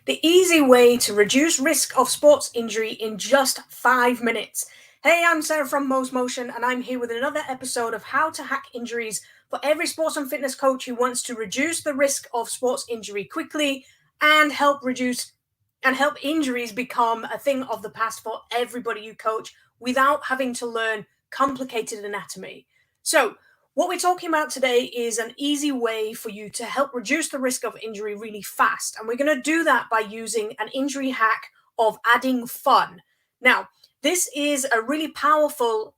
the easy way to reduce risk of sports injury in just 5 minutes. Hey, I'm Sarah from mostmotion, and I'm here with another episode of How to Hack Injuries for every sports and fitness coach who wants to reduce the risk of sports injury quickly and help injuries become a thing of the past for everybody you coach without having to learn complicated anatomy. So, what we're talking about today is an easy way for you to help reduce the risk of injury really fast. And we're going to do that by using an injury hack of adding fun. Now, this is a really powerful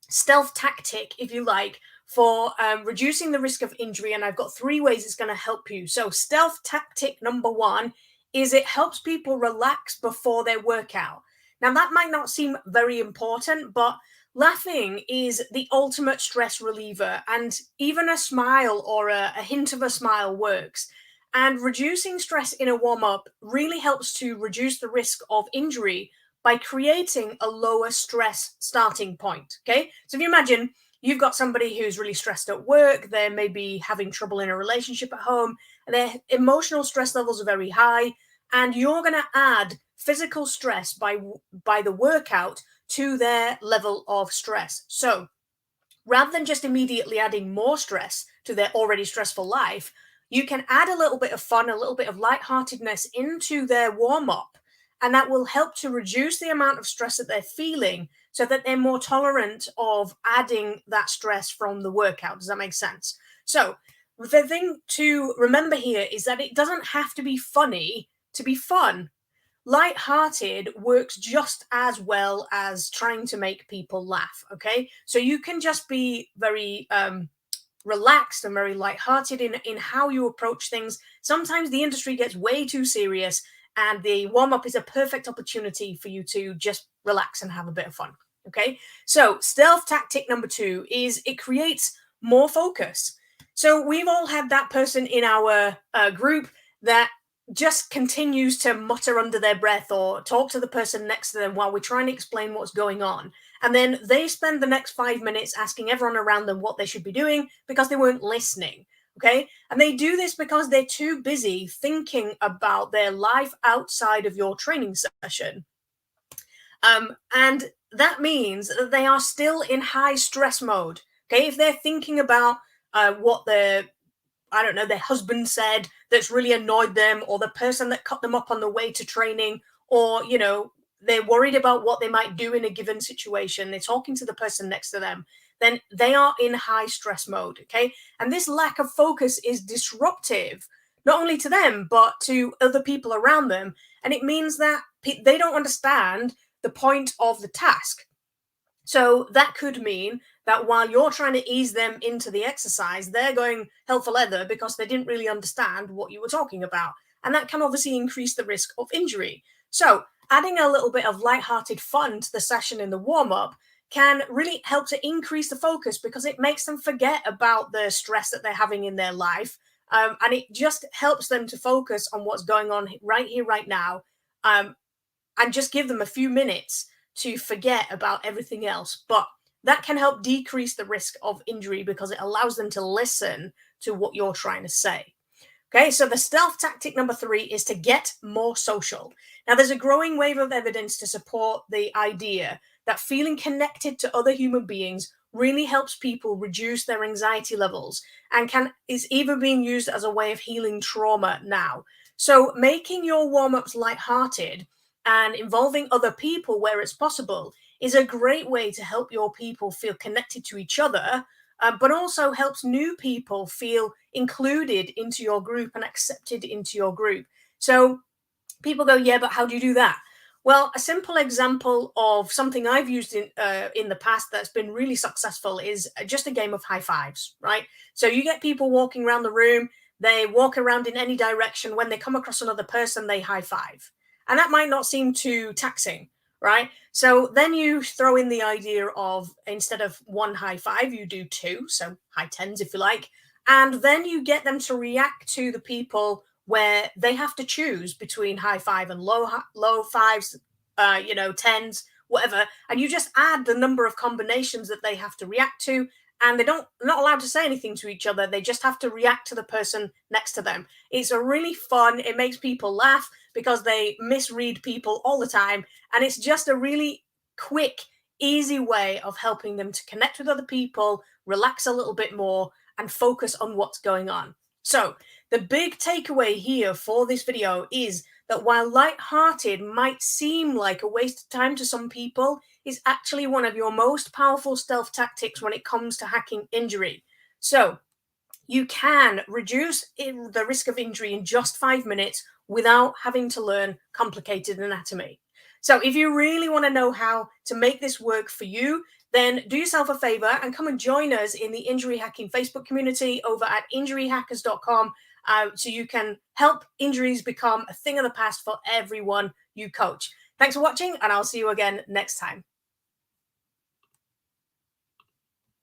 stealth tactic, if you like, for reducing the risk of injury. And I've got three ways it's going to help you. So, stealth tactic number one is it helps people relax before their workout. Now, that might not seem very important, but laughing is the ultimate stress reliever, and even a smile or a hint of a smile works. And reducing stress in a warm up really helps to reduce the risk of injury by creating a lower stress starting point. Okay, so if you imagine you've got somebody who's really stressed at work, they're maybe having trouble in a relationship at home, and their emotional stress levels are very high, and you're going to add physical stress by the workout to their level of stress. So rather than just immediately adding more stress to their already stressful life, you can add a little bit of fun, a little bit of lightheartedness into their warm up. And that will help to reduce the amount of stress that they're feeling so that they're more tolerant of adding that stress from the workout. Does that make sense? So the thing to remember here is that it doesn't have to be funny to be fun. Light-hearted works just as well as trying to make people laugh. Okay, so you can just be very relaxed and very light-hearted in how you approach things. Sometimes the industry gets way too serious, and the warm-up is a perfect opportunity for you to just relax and have a bit of fun. Okay, so stealth tactic number two is it creates more focus. So we've all had that person in our group that just continues to mutter under their breath or talk to the person next to them while we're trying to explain what's going on. And then they spend the next 5 minutes asking everyone around them what they should be doing because they weren't listening. Okay. And they do this because they're too busy thinking about their life outside of your training session. And that means that they are still in high stress mode. Okay. If they're thinking about what their husband said that's really annoyed them, or the person that cut them up on the way to training, or, they're worried about what they might do in a given situation, they're talking to the person next to them, then they are in high stress mode. Okay. And this lack of focus is disruptive, not only to them, but to other people around them. And it means that they don't understand the point of the task. So that could mean that while you're trying to ease them into the exercise, they're going hell for leather because they didn't really understand what you were talking about. And that can obviously increase the risk of injury. So adding a little bit of lighthearted fun to the session in the warm-up can really help to increase the focus because it makes them forget about the stress that they're having in their life. And it just helps them to focus on what's going on right here, right now, and just give them a few minutes to forget about everything else. But that can help decrease the risk of injury because it allows them to listen to what you're trying to say. Okay, so the stealth tactic number three is to get more social. Now, there's a growing wave of evidence to support the idea that feeling connected to other human beings really helps people reduce their anxiety levels and is even being used as a way of healing trauma now. So making your warm-ups lighthearted and involving other people where it's possible is a great way to help your people feel connected to each other, but also helps new people feel included into your group and accepted into your group. So people go, yeah, but how do you do that? Well, a simple example of something I've used in the past that's been really successful is just a game of high fives, right? So you get people walking around the room, they walk around in any direction. When they come across another person, they high five. And that might not seem too taxing, right? So then you throw in the idea of instead of one high five, you do two, so high tens if you like. And then you get them to react to the people where they have to choose between high five and low fives, tens, whatever. And you just add the number of combinations that they have to react to. and they're not allowed to say anything to each other. They just have to react to the person next to them. It's a really fun, it makes people laugh because they misread people all the time. And it's just a really quick, easy way of helping them to connect with other people, relax a little bit more, and focus on what's going on. So the big takeaway here for this video is that while light-hearted might seem like a waste of time to some people, is actually one of your most powerful stealth tactics when it comes to hacking injury. So you can reduce the risk of injury in just 5 minutes without having to learn complicated anatomy. So if you really want to know how to make this work for you, then do yourself a favor and come and join us in the injury hacking Facebook community over at injuryhackers.com, so you can help injuries become a thing of the past for everyone you coach. Thanks for watching, and I'll see you again next time.